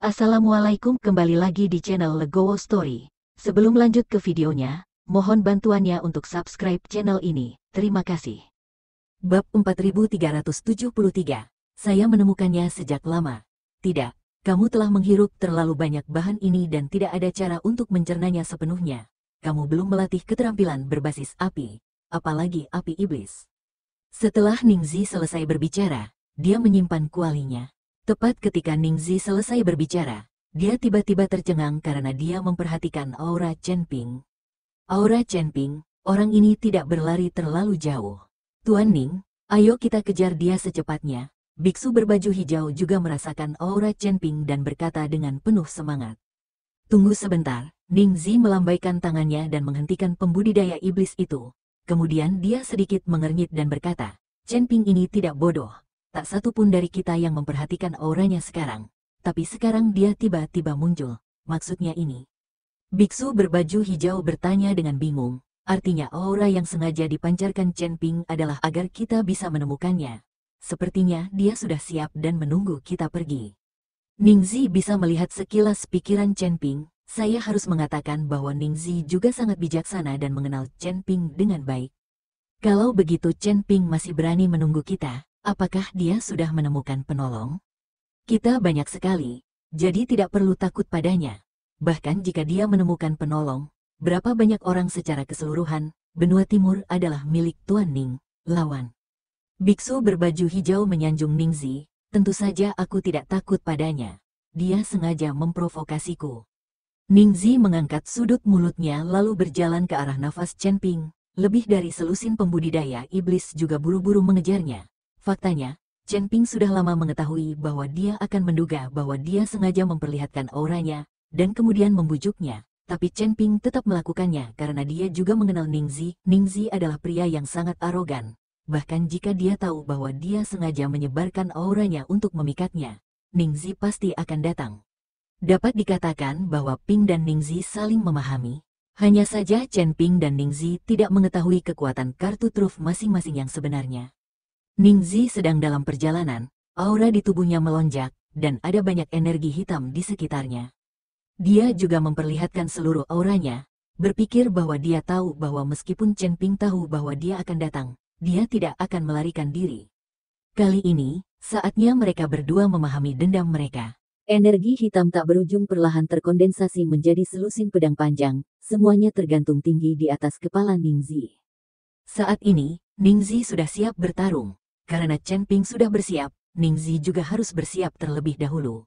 Assalamualaikum, kembali lagi di channel Legowo Story. Sebelum lanjut ke videonya, mohon bantuannya untuk subscribe channel ini. Terima kasih. Bab 4373. Saya menemukannya sejak lama. Tidak, kamu telah menghirup terlalu banyak bahan ini dan tidak ada cara untuk mencernanya sepenuhnya. Kamu belum melatih keterampilan berbasis api, apalagi api iblis. Setelah Ningzi selesai berbicara, dia menyimpan kualinya. Tepat ketika Ningzi selesai berbicara, dia tiba-tiba tercengang karena dia memperhatikan aura Chen Ping. Aura Chen Ping, orang ini tidak berlari terlalu jauh. Tuan Ning, ayo kita kejar dia secepatnya. Biksu berbaju hijau juga merasakan aura Chen Ping dan berkata dengan penuh semangat. Tunggu sebentar, Ningzi melambaikan tangannya dan menghentikan pembudidaya iblis itu. Kemudian dia sedikit mengernyit dan berkata, Chen Ping ini tidak bodoh. Tak satu pun dari kita yang memperhatikan auranya sekarang. Tapi sekarang dia tiba-tiba muncul. Maksudnya ini. Biksu berbaju hijau bertanya dengan bingung. Artinya aura yang sengaja dipancarkan Chen Ping adalah agar kita bisa menemukannya. Sepertinya dia sudah siap dan menunggu kita pergi. Ningzi bisa melihat sekilas pikiran Chen Ping. Saya harus mengatakan bahwa Ningzi juga sangat bijaksana dan mengenal Chen Ping dengan baik. Kalau begitu Chen Ping masih berani menunggu kita. Apakah dia sudah menemukan penolong? Kita banyak sekali, jadi tidak perlu takut padanya. Bahkan jika dia menemukan penolong, berapa banyak orang secara keseluruhan, benua timur adalah milik Tuan Ning, lawan. Biksu berbaju hijau menyanjung Ningzi, tentu saja aku tidak takut padanya. Dia sengaja memprovokasiku. Ningzi mengangkat sudut mulutnya lalu berjalan ke arah nafas Chen Ping. Lebih dari selusin pembudidaya iblis juga buru-buru mengejarnya. Faktanya, Chen Ping sudah lama mengetahui bahwa dia akan menduga bahwa dia sengaja memperlihatkan auranya, dan kemudian membujuknya. Tapi Chen Ping tetap melakukannya karena dia juga mengenal Ningzi. Ningzi adalah pria yang sangat arogan. Bahkan jika dia tahu bahwa dia sengaja menyebarkan auranya untuk memikatnya, Ningzi pasti akan datang. Dapat dikatakan bahwa Ping dan Ningzi saling memahami. Hanya saja Chen Ping dan Ningzi tidak mengetahui kekuatan kartu truf masing-masing yang sebenarnya. Ningzi sedang dalam perjalanan, aura di tubuhnya melonjak, dan ada banyak energi hitam di sekitarnya. Dia juga memperlihatkan seluruh auranya, berpikir bahwa dia tahu bahwa meskipun Chen Ping tahu bahwa dia akan datang, dia tidak akan melarikan diri. Kali ini, saatnya mereka berdua memahami dendam mereka. Energi hitam tak berujung perlahan terkondensasi menjadi selusin pedang panjang, semuanya tergantung tinggi di atas kepala Ningzi. Saat ini, Ningzi sudah siap bertarung. Karena Chen Ping sudah bersiap, Ningzi juga harus bersiap terlebih dahulu.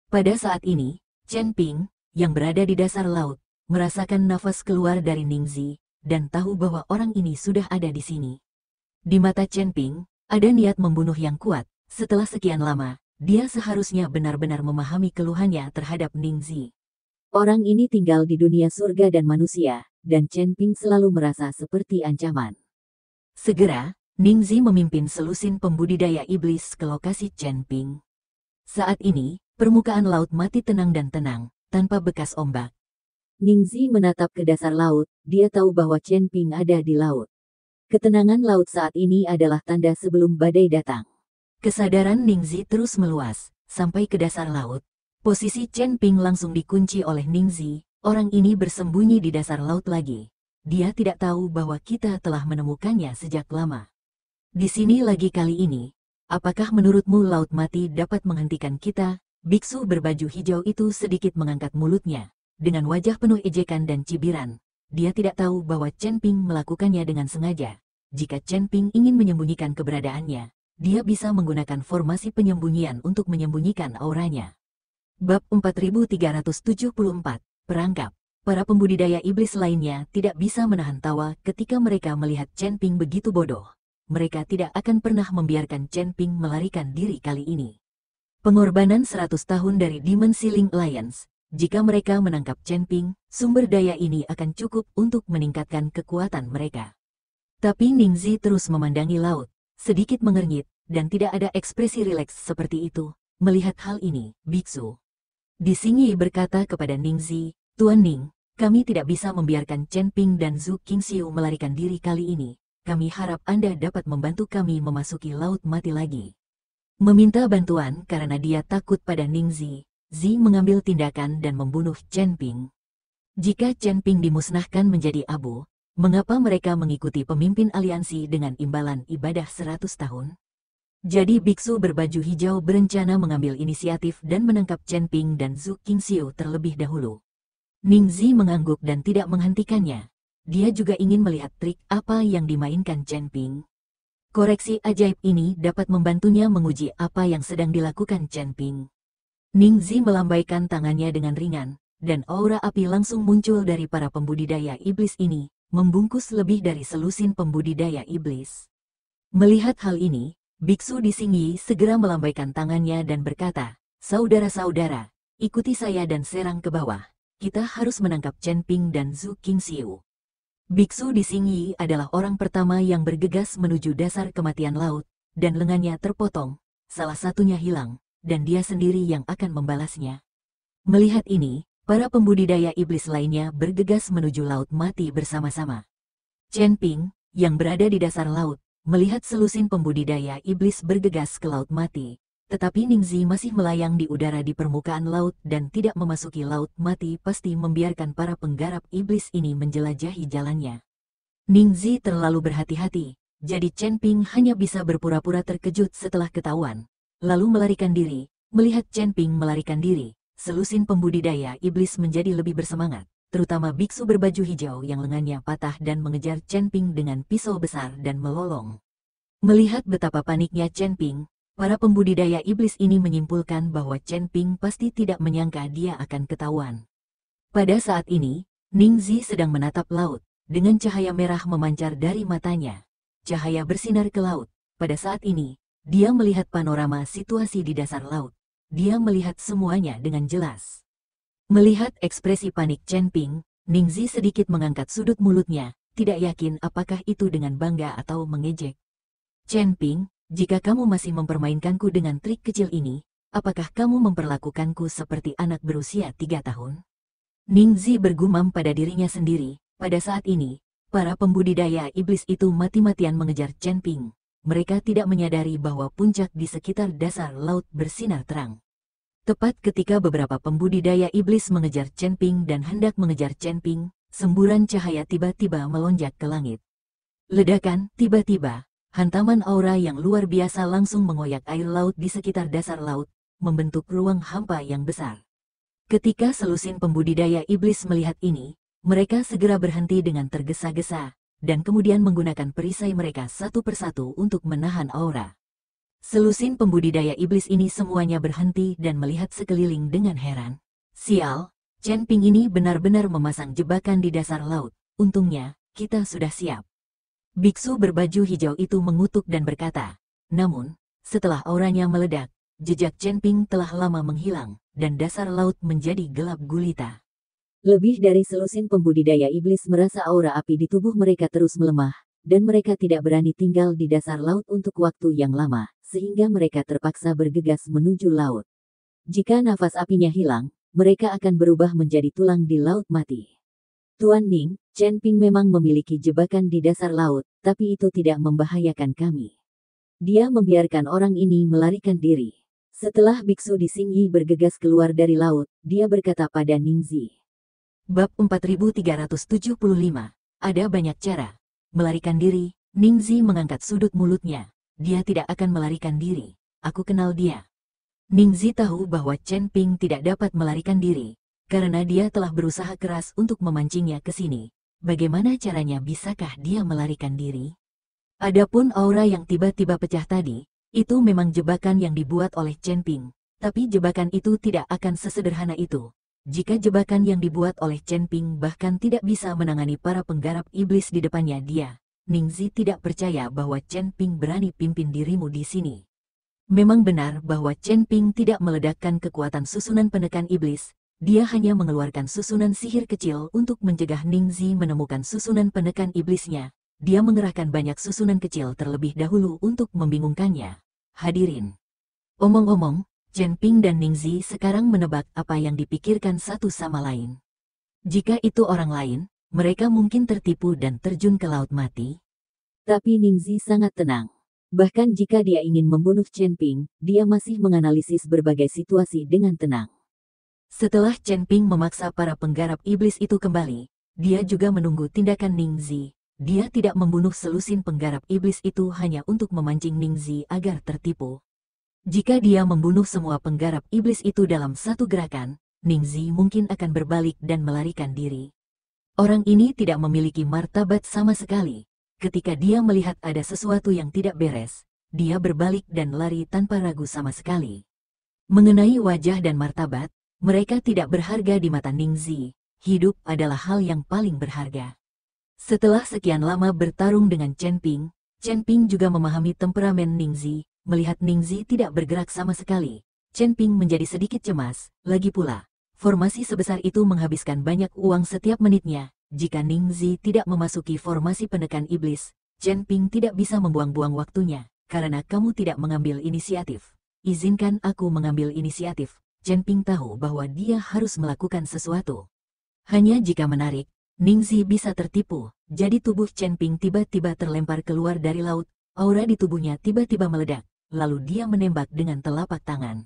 Pada saat ini, Chen Ping, yang berada di dasar laut, merasakan nafas keluar dari Ningzi, dan tahu bahwa orang ini sudah ada di sini. Di mata Chen Ping, ada niat membunuh yang kuat. Setelah sekian lama, dia seharusnya benar-benar memahami keluhannya terhadap Ningzi. Orang ini tinggal di dunia surga dan manusia, dan Chen Ping selalu merasa seperti ancaman. Segera, Ningzi memimpin selusin pembudidaya iblis ke lokasi Chen Ping. Saat ini, permukaan laut mati tenang dan tenang, tanpa bekas ombak. Ningzi menatap ke dasar laut, dia tahu bahwa Chen Ping ada di laut. Ketenangan laut saat ini adalah tanda sebelum badai datang. Kesadaran Ningzi terus meluas, sampai ke dasar laut. Posisi Chen Ping langsung dikunci oleh Ningzi, orang ini bersembunyi di dasar laut lagi. Dia tidak tahu bahwa kita telah menemukannya sejak lama. Di sini lagi kali ini, apakah menurutmu laut mati dapat menghentikan kita? Biksu berbaju hijau itu sedikit mengangkat mulutnya, dengan wajah penuh ejekan dan cibiran. Dia tidak tahu bahwa Chen Ping melakukannya dengan sengaja. Jika Chen Ping ingin menyembunyikan keberadaannya, dia bisa menggunakan formasi penyembunyian untuk menyembunyikan auranya. Bab 4374, Perangkap. Para pembudidaya iblis lainnya tidak bisa menahan tawa ketika mereka melihat Chen Ping begitu bodoh. Mereka tidak akan pernah membiarkan Chen Ping melarikan diri kali ini. Pengorbanan 100 tahun dari Demon Sealing Alliance. Jika mereka menangkap Chen Ping, sumber daya ini akan cukup untuk meningkatkan kekuatan mereka. Tapi Ningzi terus memandangi laut, sedikit mengernyit, dan tidak ada ekspresi rileks seperti itu. Melihat hal ini, Biksu Disingyi berkata kepada Ningzi, Tuan Ning, kami tidak bisa membiarkan Chen Ping dan Zhu Qingxiu melarikan diri kali ini. Kami harap Anda dapat membantu kami memasuki laut mati lagi. Meminta bantuan karena dia takut pada Ningzi, Zi mengambil tindakan dan membunuh Chen Ping. Jika Chen Ping dimusnahkan menjadi abu, mengapa mereka mengikuti pemimpin aliansi dengan imbalan ibadah 100 tahun? Jadi biksu berbaju hijau berencana mengambil inisiatif dan menangkap Chen Ping dan Zhu Qingxiu terlebih dahulu. Ning Zi mengangguk dan tidak menghentikannya. Dia juga ingin melihat trik apa yang dimainkan Chen Ping. Koreksi ajaib ini dapat membantunya menguji apa yang sedang dilakukan Chen Ping. Ning Zi melambaikan tangannya dengan ringan, dan aura api langsung muncul dari para pembudidaya iblis ini, membungkus lebih dari selusin pembudidaya iblis. Melihat hal ini, biksu di Xingyi segera melambaikan tangannya dan berkata, "Saudara-saudara, ikuti saya dan serang ke bawah. Kita harus menangkap Chen Ping dan Zhu Qingxiu." Biksu di Xingyi adalah orang pertama yang bergegas menuju dasar kematian laut, dan lengannya terpotong, salah satunya hilang, dan dia sendiri yang akan membalasnya. Melihat ini, para pembudidaya iblis lainnya bergegas menuju laut mati bersama-sama. Chen Ping, yang berada di dasar laut, melihat selusin pembudidaya iblis bergegas ke laut mati, tetapi Ning Zi masih melayang di udara di permukaan laut dan tidak memasuki laut mati pasti membiarkan para penggarap iblis ini menjelajahi jalannya. Ning Zi terlalu berhati-hati, jadi Chen Ping hanya bisa berpura-pura terkejut setelah ketahuan, lalu melarikan diri. Melihat Chen Ping melarikan diri, selusin pembudidaya iblis menjadi lebih bersemangat, terutama biksu berbaju hijau yang lengannya patah dan mengejar Chen Ping dengan pisau besar dan melolong. Melihat betapa paniknya Chen Ping, para pembudidaya iblis ini menyimpulkan bahwa Chen Ping pasti tidak menyangka dia akan ketahuan. Pada saat ini, Ning Zi sedang menatap laut, dengan cahaya merah memancar dari matanya. Cahaya bersinar ke laut. Pada saat ini, dia melihat panorama situasi di dasar laut. Dia melihat semuanya dengan jelas. Melihat ekspresi panik Chen Ping, Ning Zi sedikit mengangkat sudut mulutnya, tidak yakin apakah itu dengan bangga atau mengejek. "Chen Ping, jika kamu masih mempermainkanku dengan trik kecil ini, apakah kamu memperlakukanku seperti anak berusia 3 tahun? Ning Zi bergumam pada dirinya sendiri. Pada saat ini, para pembudidaya iblis itu mati-matian mengejar Chen Ping. Mereka tidak menyadari bahwa puncak di sekitar dasar laut bersinar terang. Tepat ketika beberapa pembudidaya iblis mengejar Chen Ping dan hendak mengejar Chen Ping, semburan cahaya tiba-tiba melonjak ke langit. Ledakan, tiba-tiba, hantaman aura yang luar biasa langsung mengoyak air laut di sekitar dasar laut, membentuk ruang hampa yang besar. Ketika selusin pembudidaya iblis melihat ini, mereka segera berhenti dengan tergesa-gesa, dan kemudian menggunakan perisai mereka satu persatu untuk menahan aura. Selusin pembudidaya iblis ini semuanya berhenti dan melihat sekeliling dengan heran. "Sial, Chen Ping ini benar-benar memasang jebakan di dasar laut. Untungnya, kita sudah siap." Biksu berbaju hijau itu mengutuk dan berkata. Namun, setelah auranya meledak, jejak Chen Ping telah lama menghilang, dan dasar laut menjadi gelap gulita. Lebih dari selusin pembudidaya iblis merasa aura api di tubuh mereka terus melemah, dan mereka tidak berani tinggal di dasar laut untuk waktu yang lama, sehingga mereka terpaksa bergegas menuju laut. Jika nafas apinya hilang, mereka akan berubah menjadi tulang di laut mati. "Tuan Ning, Chen Ping memang memiliki jebakan di dasar laut, tapi itu tidak membahayakan kami. Dia membiarkan orang ini melarikan diri." Setelah biksu di Xingyi bergegas keluar dari laut, dia berkata pada Ning Zi. Bab 4375. Ada banyak cara. Melarikan diri. Ning Zi mengangkat sudut mulutnya. Dia tidak akan melarikan diri. Aku kenal dia. Ning Zi tahu bahwa Chen Ping tidak dapat melarikan diri, karena dia telah berusaha keras untuk memancingnya ke sini. Bagaimana caranya bisakah dia melarikan diri? Adapun aura yang tiba-tiba pecah tadi, itu memang jebakan yang dibuat oleh Chen Ping. Tapi jebakan itu tidak akan sesederhana itu. Jika jebakan yang dibuat oleh Chen Ping bahkan tidak bisa menangani para penggarap iblis di depannya dia, Ning Zi tidak percaya bahwa Chen Ping berani pimpin dirimu di sini. Memang benar bahwa Chen Ping tidak meledakkan kekuatan susunan penekan iblis, dia hanya mengeluarkan susunan sihir kecil untuk mencegah Ning Zi menemukan susunan penekan iblisnya. Dia mengerahkan banyak susunan kecil terlebih dahulu untuk membingungkannya. Hadirin. Omong-omong, Chen Ping dan Ning Zi sekarang menebak apa yang dipikirkan satu sama lain. Jika itu orang lain, mereka mungkin tertipu dan terjun ke laut mati. Tapi Ning Zi sangat tenang. Bahkan jika dia ingin membunuh Chen Ping, dia masih menganalisis berbagai situasi dengan tenang. Setelah Chen Ping memaksa para penggarap iblis itu kembali, dia juga menunggu tindakan Ning Zi. Dia tidak membunuh selusin penggarap iblis itu hanya untuk memancing Ning Zi agar tertipu. Jika dia membunuh semua penggarap iblis itu dalam satu gerakan, Ning Zi mungkin akan berbalik dan melarikan diri. Orang ini tidak memiliki martabat sama sekali. Ketika dia melihat ada sesuatu yang tidak beres, dia berbalik dan lari tanpa ragu sama sekali. Mengenai wajah dan martabat, mereka tidak berharga di mata Ning Zi. Hidup adalah hal yang paling berharga. Setelah sekian lama bertarung dengan Chen Ping juga memahami temperamen Ning Zi. Melihat Ning Zi tidak bergerak sama sekali, Chen Ping menjadi sedikit cemas. Lagi pula, formasi sebesar itu menghabiskan banyak uang setiap menitnya. Jika Ning Zi tidak memasuki formasi penekan iblis, Chen Ping tidak bisa membuang-buang waktunya, karena kamu tidak mengambil inisiatif. Izinkan aku mengambil inisiatif. Chen Ping tahu bahwa dia harus melakukan sesuatu. Hanya jika menarik, Ning Zi bisa tertipu. Jadi tubuh Chen Ping tiba-tiba terlempar keluar dari laut, aura di tubuhnya tiba-tiba meledak, lalu dia menembak dengan telapak tangan.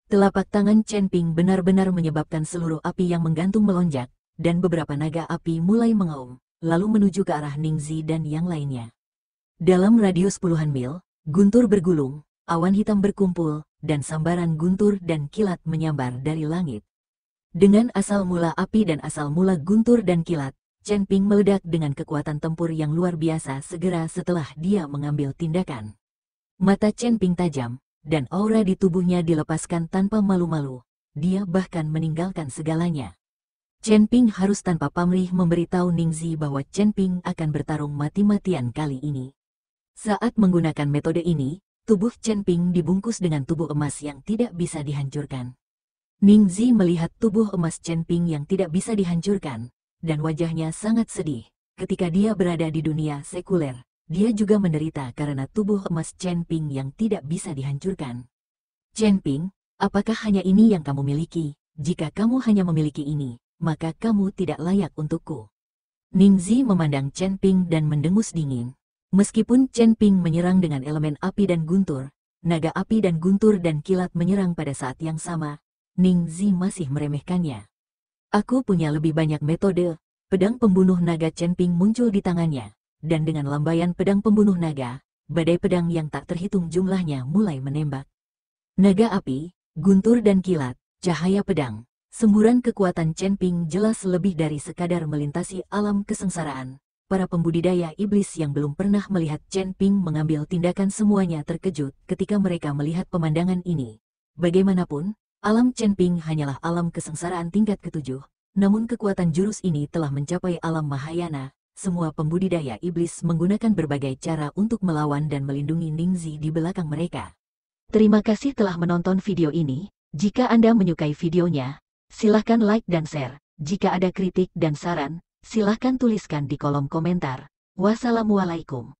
Telapak tangan Chen Ping benar-benar menyebabkan seluruh api yang menggantung melonjak, dan beberapa naga api mulai mengaum, lalu menuju ke arah Ning Zi dan yang lainnya. Dalam radius puluhan mil, guntur bergulung, awan hitam berkumpul, dan sambaran guntur dan kilat menyambar dari langit. Dengan asal mula api dan asal mula guntur dan kilat, Chen Ping meledak dengan kekuatan tempur yang luar biasa segera setelah dia mengambil tindakan. Mata Chen Ping tajam, dan aura di tubuhnya dilepaskan tanpa malu-malu. Dia bahkan meninggalkan segalanya. Chen Ping harus tanpa pamrih memberitahu Ning Zi bahwa Chen Ping akan bertarung mati-matian kali ini. Saat menggunakan metode ini, tubuh Chen Ping dibungkus dengan tubuh emas yang tidak bisa dihancurkan. Ning Zi melihat tubuh emas Chen Ping yang tidak bisa dihancurkan, dan wajahnya sangat sedih. Ketika dia berada di dunia sekuler, dia juga menderita karena tubuh emas Chen Ping yang tidak bisa dihancurkan. Chen Ping, apakah hanya ini yang kamu miliki? Jika kamu hanya memiliki ini, maka kamu tidak layak untukku. Ning Zi memandang Chen Ping dan mendengus dingin. Meskipun Chen Ping menyerang dengan elemen api dan guntur, naga api dan guntur dan kilat menyerang pada saat yang sama, Ning Zi masih meremehkannya. Aku punya lebih banyak metode. Pedang pembunuh naga Chen Ping muncul di tangannya, dan dengan lambaian pedang pembunuh naga, badai pedang yang tak terhitung jumlahnya mulai menembak. Naga api, guntur dan kilat, cahaya pedang, semburan kekuatan Chen Ping jelas lebih dari sekadar melintasi alam kesengsaraan. Para pembudidaya iblis yang belum pernah melihat Chen Ping mengambil tindakan semuanya terkejut ketika mereka melihat pemandangan ini. Bagaimanapun, alam Chen Ping hanyalah alam kesengsaraan tingkat ke-7, namun kekuatan jurus ini telah mencapai alam Mahayana. Semua pembudidaya iblis menggunakan berbagai cara untuk melawan dan melindungi Ning Zi di belakang mereka. Terima kasih telah menonton video ini. Jika Anda menyukai videonya, silahkan like dan share. Jika ada kritik dan saran, silahkan tuliskan di kolom komentar. Wassalamualaikum.